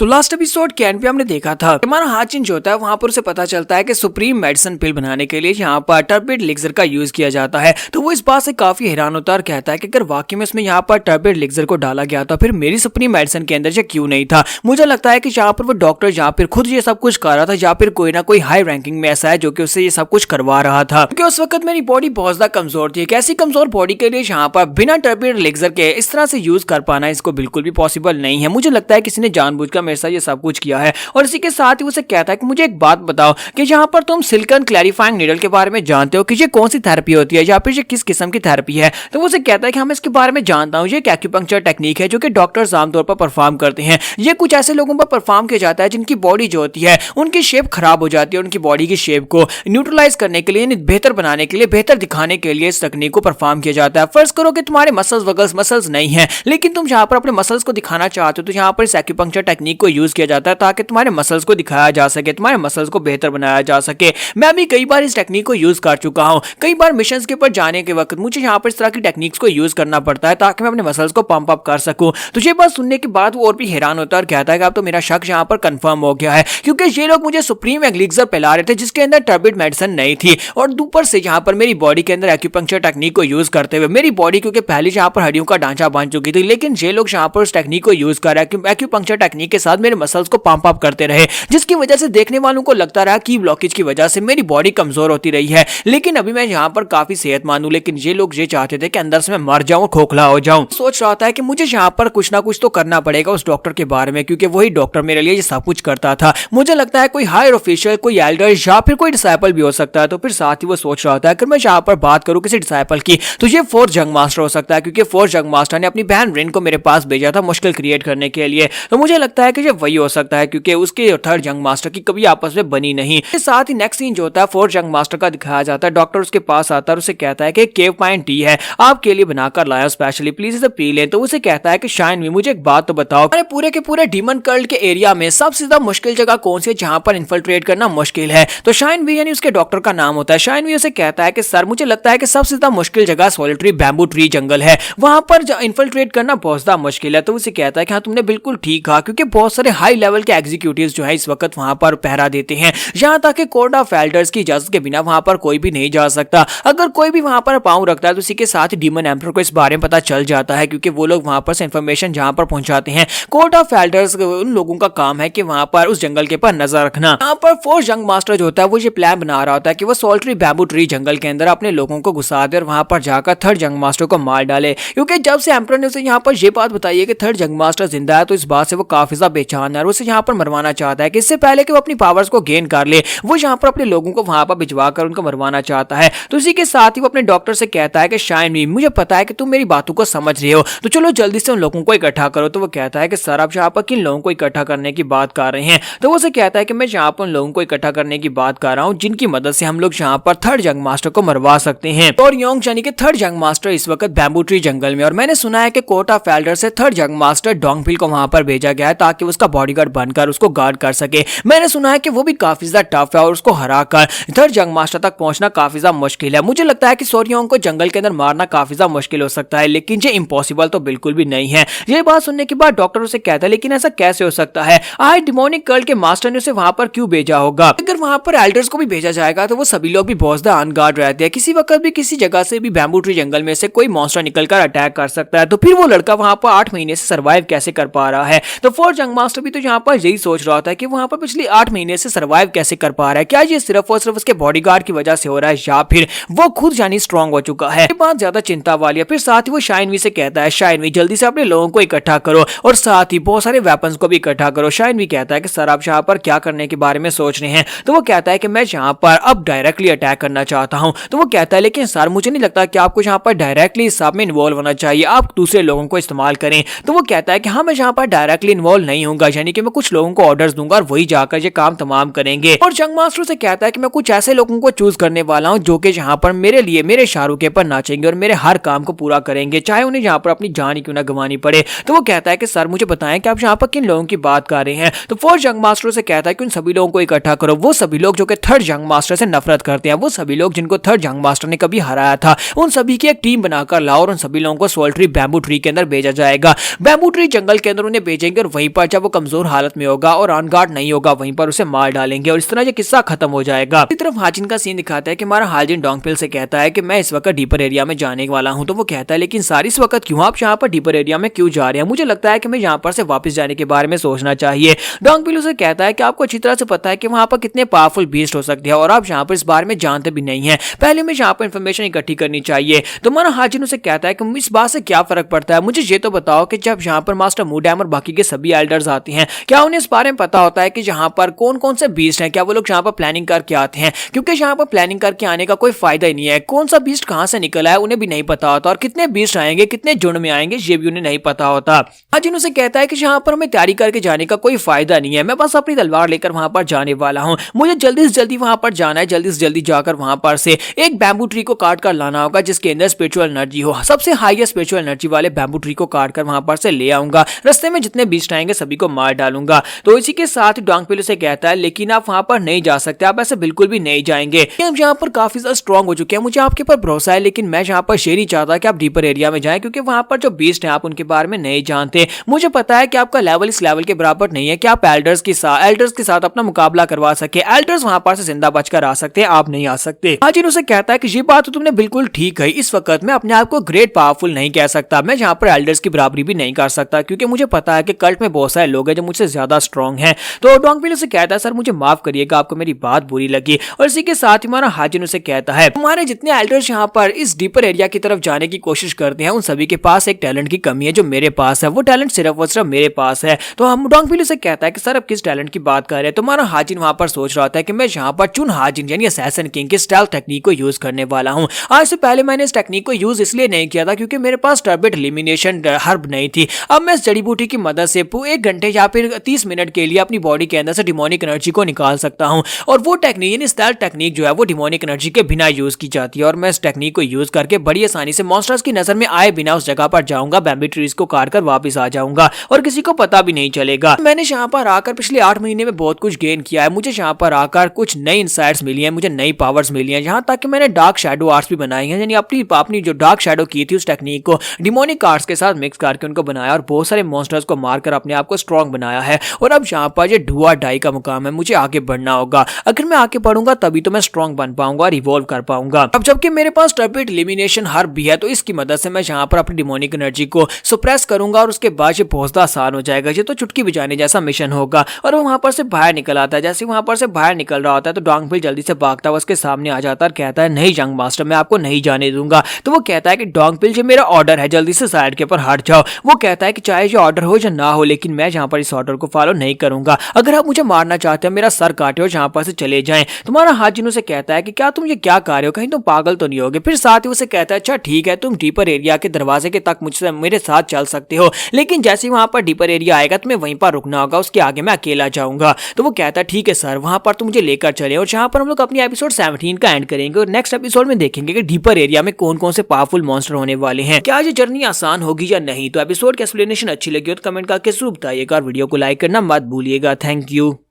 तो last episode can pay हमने देखा था हमारा हाचिन जो होता है वहां पर उसे पता चलता है कि सुप्रीम मेडिसिन पिल बनाने के लिए यहाँ पर टर्बिड एलिक्सर का यूज किया जाता है। तो वो इस बात से काफी हैरान होता है और कहता है कि अगर वाकई में इसमें यहाँ पर टर्बिड एलिक्सर को डाला गया था फिर मेरी सुप्रीम मेडिसिन के अंदर ये क्यों नहीं था। मुझे लगता है कि यहाँ पर वो डॉक्टर यहाँ पर खुद ये सब कुछ कर रहा था या फिर कोई ना कोई हाई रैंकिंग में ऐसा है जो कि उससे ये सब कुछ करवा रहा था, क्योंकि उस वक्त मेरी बॉडी बहुत ज्यादा कमजोर थी। एक ऐसी कमजोर बॉडी के लिए यहाँ पर बिना टर्बिड एलिक्सर के इस तरह से यूज कर पाना इसको बिल्कुल भी पॉसिबल नहीं है। मुझे लगता है किसी ने जानबूझकर मेरे साथ ये सब कुछ किया है। और इसी के साथ ही उसे कहता है कि मुझे एक बात बताओ कि यहाँ पर तुम सिलिकॉन क्लैरिफाइंग नीडल के बारे में जानते हो कि ये कौन सी थेरेपी होती है या फिर ये किस किस्म की थेरेपी है। तो वो उसे कहता है कि हम इसके बारे में जानता हूँ, ये एक एक्यूपंक्चर टेक्निक है जो कि डॉक्टर्स आमतौर पर परफॉर्म करते हैं। ये कुछ ऐसे लोगों पर परफॉर्म किया जाता है जिनकी बॉडी जो होती है उनकी शेप खराब हो जाती है। उनकी बॉडी की शेप को न्यूट्रलाइज करने के लिए, बेहतर बनाने के लिए, बेहतर दिखाने के लिए इस तकनीक को परफॉर्म किया जाता है। फर्ज करो कि तुम्हारे मसल्स नहीं है लेकिन तुम यहाँ पर अपने मसल्स को दिखाना चाहते हो, तो यहाँ पर इस एक्यूपंक्चर टेक्निक को यूज किया जाता है ताकि तुम्हारे मसल्स को दिखाया जा सके, तुम्हारे मसल्स को बेहतर बनाया जा सके। मैं भी कई बार इस टेक्निक को यूज कर चुका हूं। कई बार मिशंस के ऊपर जाने के वक्त मुझे यहाँ पर इस तरह की टेक्निक्स को यूज करना पड़ता है ताकि मैं अपने मसल्स को पंप अप कर सकूं। तो ये बात सुनने के बाद वो और भी हैरान होता है और कहता है कि अब तो मेरा शक यहाँ पर कंफर्म हो गया है, क्योंकि ये लोग मुझे सुप्रीम एलिक्सर पिला रहे थे जिसके अंदर टर्बिड मेडिसिन नहीं थी और ऊपर से यहाँ पर मेरी बॉडी के अंदर एक्यूपंक्चर टेक्निक को यूज करते हुए मेरी बॉडी क्योंकि पहले यहाँ पर हड्डियों का ढांचा बन चुकी थी, लेकिन ये लोग यहाँ पर उस टेक्निक को यूज कर रहे हैं एक्यूपंक्चर टेक्निक के साथ मेरे मसल्स को पंप अप करते रहे, जिसकी वजह से देखने वालों को लगता रहा कि ब्लॉकेज की वजह से मेरी बॉडी कमजोर होती रही है। लेकिन अभी मैं यहाँ पर काफी सेहतमंद हूं, लेकिन ये लोग ये चाहते थे कि अंदर से मैं मर जाऊं, खोखला हो जाऊं। सोच रहा था कि मुझे यहाँ पर कुछ ना कुछ तो करना पड़ेगा उस डॉक्टर के बारे में, क्योंकि वही डॉक्टर मेरे लिए ये सब कुछ करता था। मुझे लगता है कोई हायर ऑफिशियल, कोई एल्डर या फिर कोई डिसाइपल भी हो सकता है। तो फिर साथ ही वो सोच रहा था अगर मैं यहाँ पर बात करूं किसी डिसाइपल की तो ये फोर्थ जंग मास्टर हो सकता है, क्योंकि फोर्थ जंग मास्टर ने अपनी बहन रिन को मेरे पास भेजा था मुश्किल क्रिएट करने के लिए। तो मुझे लगता है कि ये वही हो सकता है, क्योंकि उसके थर्ड जंग मास्टर की कभी आपस में बनी नहीं। इसके साथ ही नेक्स्ट सीन जो होता है फोर्थ जंग मास्टर का दिखाया जाता है। डॉक्टर उसके पास आता है और उसे कहता है कि केव पाइन टी है, आपके लिए बनाकर लाया स्पेशली, प्लीज इसे पी लें। तो उसे कहता है कि शाइन भी मुझे एक बात तो बताओ, अरे पूरे के पूरे डीमन कर्ल के एरिया में सबसे ज्यादा मुश्किल जगह कौन सी है जहां पर इन्फिल्ट्रेट करना मुश्किल है। तो शाइन भी यानी उसके डॉक्टर का नाम होता है। शाइन भी उसे कहता है कि सर मुझे लगता है कि सबसे ज्यादा मुश्किल जगह सॉलिटरी बैम्बू ट्री जंगल है, वहां पर इन्फिल्ट्रेट करना बहुत ज्यादा मुश्किल है। तो उसे कहता है कि हाँ तुमने बिल्कुल ठीक कहा, क्योंकि बहुत सारे हाई लेवल के एग्जीक्यूटिव्स जो है इस वक्त वहां पर पहरा देते हैं, यहाँ तक कि कोर्ट ऑफ एल्डर्स की इजाजत के बिना वहां पर कोई भी नहीं जा सकता। अगर कोई भी वहां पर पांव रखता है तो उसी के साथ डीमन एम्परर को इस बारे में पता चल जाता है, क्योंकि वो लोग वहां पर से इंफॉर्मेशन जहां पर पहुंचाते हैं। कोर्ट ऑफ एल्डर्स उन लोगों का काम है कि वहां पर उस जंगल के पर नजर रखना। यहाँ पर फोर्थ जंग मास्टर जो होता है वो ये प्लान बना रहा होता है कि वो सॉल्टरी बैम्बू ट्री जंगल के अंदर अपने लोगों को घुसा दे और वहां पर जाकर थर्ड जंग मास्टर को मार डाले, क्योंकि जब से एम्परर ने उसे यहाँ पर ये बात बताई है कि थर्ड जंग मास्टर जिंदा है तो इस बात से वो काफी ज्यादा बेचैन है और उसे यहाँ पर मरवाना चाहता है कि इससे पहले कि वो अपनी पावर्स को गेन कर ले वो यहाँ पर अपने लोगों को वहां पर भिजवा कर उनको मरवाना चाहता है। तो इसी के साथ ही वो अपने डॉक्टर से कहता है कि शाइन भी मुझे पता है कि तुम मेरी बातों को समझ रहे हो, तो चलो जल्दी से उन लोगों को इकट्ठा करो। तो वो कहता है कि सर आप यहाँ पर किन लोगों को इकट्ठा करने की बात कर रहे हैं। तो वो उसे कहता है कि मैं यहाँ पर उन लोगों को इकट्ठा करने की बात कर रहा हूँ जिनकी मदद से हम लोग यहाँ पर थर्ड जंग मास्टर को मरवा सकते हैं। और योंग यानी कि थर्ड जंग मास्टर इस वक्त बैम्बू ट्री जंगल में, और मैंने सुना है कि कोर्ट ऑफ एल्डर से थर्ड जंग मास्टर डोंगफिल को वहां पर भेजा गया है ताकि उसका बॉडीगार्ड बनकर उसको गार्ड कर सके। मैंने सुना है कि वो भी काफी ज्यादा टफ है और उसको हराकर थर्ड जंग मास्टर तक पहुंचना काफी ज्यादा मुश्किल है। मुझे लगता है कि सोरियोंग को जंगल के अंदर मारना काफी ज्यादा मुश्किल हो सकता है, लेकिन ये इम्पॉसिबल तो बिल्कुल भी नहीं है। ये बात सुनने के बाद डॉक्टर उसे कहता है लेकिन ऐसा कैसे हो सकता है, आज डिमोनिक कर्ल के मास्टर ने उसे वहां पर क्यों भेजा होगा। अगर वहां पर एल्डर्स को भी भेजा जाएगा तो वो सभी लोग भी बहुत ज्यादा अनगार्ड रहते हैं, किसी वक्त भी किसी जगह से भी बैम्बू ट्री जंगल में से कोई मॉन्स्टर निकलकर अटैक कर सकता है। तो फिर वो लड़का वहां पर 8 महीने से सर्वाइव कैसे कर पा रहा है। तो फोर्थ जंग मास्टर भी तो यहाँ पर यही सोच रहा था कि वहां पर पिछले 8 महीने से सर्वाइव कैसे कर पा रहा है, क्या ये सिर्फ और सिर्फ उसके बॉडीगार्ड की वजह से हो रहा है या फिर वो खुद यानी स्ट्रांग हो चुका है। ये बात ज्यादा चिंता वाली है। फिर साथ ही वो शाइनवी से कहता है शाइनवी जल्दी से अपने लोगों को इकट्ठा करो और साथ ही बहुत सारे वेपन्स को भी इकट्ठा करो। शाइनवी कहता है कि सर आप यहाँ पर क्या करने के बारे में सोच रहे हैं। तो वो कहता है कि मैं यहाँ पर अब डायरेक्टली अटैक करना चाहता हूँ। तो वो कहता है लेकिन सर मुझे नहीं लगता कि आपको यहाँ पर डायरेक्टली इस सब में इन्वॉल्व होना चाहिए, आप दूसरे लोगों को इस्तेमाल करें। तो वो कहता है कि हाँ मैं यहाँ पर डायरेक्टली इन्वॉल्व नहीं होऊंगा, यानी कि मैं कुछ लोगों को ऑर्डर्स दूंगा और वही जाकर ये काम तमाम करेंगे। और जंग मास्टर से कहता है कि मैं कुछ ऐसे लोगों को चूज करने वाला हूँ जो कि यहाँ पर मेरे लिए मेरे इशारों के पर नाचेंगे और मेरे हर काम को पूरा करेंगे, चाहे उन्हें यहाँ पर अपनी जान ही क्यों ना गंवानी पड़े। तो वो कहता है कि सर मुझे बताएं कि आप यहाँ पर किन लोगों की बात कर रहे हैं। तो फोर्थ जंग मास्टर से कहता है कि उन सभी लोगों को इकट्ठा करो, वो सभी लोग जो कि थर्ड जंग मास्टर से नफरत करते हैं, वो सभी लोग जिनको थर्ड जंग मास्टर ने कभी हराया था, उन सभी की एक टीम बनाकर लाओ और उन सभी लोगों को सॉल्टरी बैम्बू ट्री के अंदर भेजा जाएगा। बैम्बू ट्री जंगल के अंदर उन्हें भेजेंगे और वहीं पर जब वो कमजोर हालत में होगा और ऑन गार्ड नहीं होगा वहीं पर उसे मार डालेंगे और इस तरह ये किस्सा खत्म हो जाएगा। इसी तरफ हाजिन का सीन दिखाता है कि हमारा हाजिन डोंगपिल से कहता है कि मैं इस वक्त डीपर एरिया में जाने वाला हूं। तो वो कहता है लेकिन सर इस वक्त क्यों आप यहाँ पर डीपर एरिया में क्यों जा रहे हैं? मुझे लगता है कि मैं यहाँ पर से वापस जाने के बारे में सोचना चाहिए। डोंगपिल उसे कहता है कि आपको अच्छी तरह से पता है कि वहां पर कितने पावरफुल बीस्ट हो सकते हैं और आप यहाँ पर इस बारे में जानते भी नहीं है। पहले में यहाँ पर इंफॉर्मेशन इकट्ठी करनी चाहिए। तो हमारा हाजिन उसे कहता है कि इस बात से क्या फर्क पड़ता है, मुझे ये तो बताओ कि जब यहाँ पर मास्टर मूडैम और बाकी के सभी एल्डर्स आते हैं क्या उन्हें इस बारे में पता होता है कि यहाँ पर कौन कौन से बीस्ट हैं? क्या वो लोग यहाँ पर प्लानिंग करके आते हैं? क्योंकि यहाँ पर प्लानिंग करके आने का कोई फायदा ही नहीं है। कौन सा बीस्ट कहां से निकला है उन्हें भी नहीं पता होता और कितने बीस्ट आएंगे, कितने झुंड में आएंगे ये भी उन्हें नहीं पता होता। हाजिन उसे कहता है कि यहाँ पर हमें तैयारी करके जाने का कोई फायदा नहीं है, मैं बस अपनी तलवार लेकर वहां पर जाने वाला हूँ। मुझे जल्दी से जल्दी वहां पर जाना है, जल्दी से जल्दी जाकर वहां पर से एक बैम्बू ट्री को काट कर लाना होगा जिसके अंदर स्पिरिचुअल एनर्जी हो। सबसे हाईएस्ट स्पिरिचुअल एनर्जी वाले बैम्बू ट्री को काट कर वहां पर से ले आऊंगा। रास्ते में जितने बीस्ट आएंगे सभी को मार डालूंगा। तो इसी के साथ डोंगपिल उसे कहता है लेकिन आप वहां पर नहीं जा सकते, आप ऐसे बिल्कुल भी नहीं जाएंगे। हम यहाँ पर काफी ज्यादा स्ट्रॉन्ग हो चुके हैं, मुझे आपके ऊपर भरोसा है, लेकिन मैं यहाँ पर शेर ही चाहता कि आप डीपर एरिया में जाएं क्योंकि वहां पर जो बीस्ट हैं आप उनके बारे में नहीं जानते। मुझे पता है कि आपका लेवल इस लेवल के बराबर नहीं है कि आप एल्डर्स के साथ अपना मुकाबला करवा सके। एल्डर्स वहां पर से जिंदा बचकर आ सकते हैं, आप नहीं आ सकते। हाजिन उसे कहता है कि ये बात तो तुमने बिल्कुल ठीक कही, इस वक्त मैं अपने आप को ग्रेट पावरफुल नहीं कह सकता, मैं यहाँ पर एल्डर्स की बराबरी भी नहीं कर सकता क्योंकि मुझे पता है कि कल्ट में बहुत सारे लोग हैं जो मुझसे ज्यादा स्ट्रॉन्ग हैं। तो डोंगपिल उसे कहता है सर मुझे माफ करिएगा, आपको मेरी बात बुरी लगी। और इसी के साथ हमारा हाजिन उसे कहता है तुम्हारे जितने एल्डर्स यहाँ पर इस डीपर एरिया की तरफ जाने की कोशिश करते हैं उन सभी के पास एक टैलेंट की कमी है जो मेरे पास है, वो टैलेंट सिर्फ और सिर्फ मेरे पास है। तो हम डोंगपिल उसे कहता है कि सर अब किस टैलेंट की बात कर रहे हैं? तुम्हारा हाजिन वहां पर सोच रहा था कि मैं यहाँ पर चुन हाजिन यानी असैसिन किंग की स्टाइल टेक्निक को यूज करने वाला हूँ। आज से पहले मैंने इस टेक्निक को यूज इसलिए नहीं किया था क्योंकि मेरे पास टर्बिट एलिमिनेशन हर्ब नहीं थी। अब मैं इस जड़ी बूटी की मदद से 1 घंटे या फिर 30 मिनट के लिए अपनी बॉडी के अंदर से डिमोनिक एनर्जी को निकाल सकता हूं और वो टेक्निक यानी स्टाइल टेक्निक जो है वो डिमोनिक एनर्जी के बिना यूज की जाती है और मैं इस टेक्निक को यूज करके बड़ी आसानी से मॉन्स्टर्स की नजर में आए बिना उस जगह पर जाऊंगा, बैम्बू ट्रीज को काट कर वापस आ जाऊंगा और किसी को पता भी नहीं चलेगा। मैंने यहाँ पर आकर पिछले 8 महीने में बहुत कुछ गेन किया है, मुझे यहाँ पर आकर कुछ नई इंसाइट्स मिली है, मुझे नई पावर्स मिली है, यहाँ तक कि मैंने डार्क शैडो आर्ट्स भी बनाई है, यानी अपनी जो डार्क शैडो की थी उस टेक्निक को डिमोनिक आर्ट्स के साथ मिक्स करके उनको बनाया और बहुत सारे मॉन्स्टर्स को मारकर अपने आप को स्ट्रॉन्ग बनाया है। और अब यहाँ पर ये डू और डाई का मुकाम है, मुझे आगे बढ़ना होगा। अगर मैं आगे बढ़ूंगा तभी तो मैं स्ट्रॉन्ग बन पाऊंगा और इवॉल्व कर पाऊंगा। अब जबकि मेरे पास टर्बिट एलिमिनेशन हर्ब भी है तो इसकी मदद से मैं यहाँ पर अपनी डिमोनिक एनर्जी को सप्रेस करूंगा और उसके बाद ये पहुंचना आसान हो जाएगा। ये तो चुटकी बजाने जैसा मिशन होगा। और वो वहां पर से बाहर निकल आता है। जैसे वहां पर से बाहर निकल रहा होता है तो डोंगपिल जल्दी से भागता हुआ उसके सामने आ जाता है और कहता है नहीं यंग मास्टर, मैं आपको नहीं जाने दूंगा। तो वो कहता है कि डोंगपिल ये मेरा ऑर्डर है, जल्दी से साइड के ऊपर हट जाओ। वो कहता है कि चाहे ये ऑर्डर हो या ना हो लेकिन मैं यहाँ पर इस ऑर्डर को फॉलो नहीं करूंगा। अगर आप मुझे मारना चाहते हो मेरा सर काटे और यहाँ पर से चले जाएं। तुम्हारा हाजिन उसे कहता है कि क्या तुम ये क्या कर रहे हो, कहीं तुम पागल तो नहीं होगे। फिर साथ ही उसे कहता है अच्छा ठीक है तुम डीपर एरिया के दरवाजे के तक मुझसे मेरे साथ चल सकते हो, लेकिन जैसे ही वहां पर डीपर एरिया आएगा तुम्हें वहीं पर रुकना होगा, उसके आगे मैं अकेला जाऊंगा। तो वो कहता है ठीक है सर, वहां पर तुम मुझे लेकर चले। और जहां पर हम लोग अपनी एपिसोड 17 का एंड करेंगे और नेक्स्ट एपिसोड में देखेंगे कि डीपर एरिया में कौन कौन से पावरफुल मॉन्स्टर होने वाले हैं, क्या ये जर्नी आसान होगी या नहीं। तो एपिसोड की एक्सप्लेनेशन अच्छी लगी हो तो कमेंट करके जरूर बताइएगा और वीडियो को लाइक करना मत भूलिएगा। Thank you.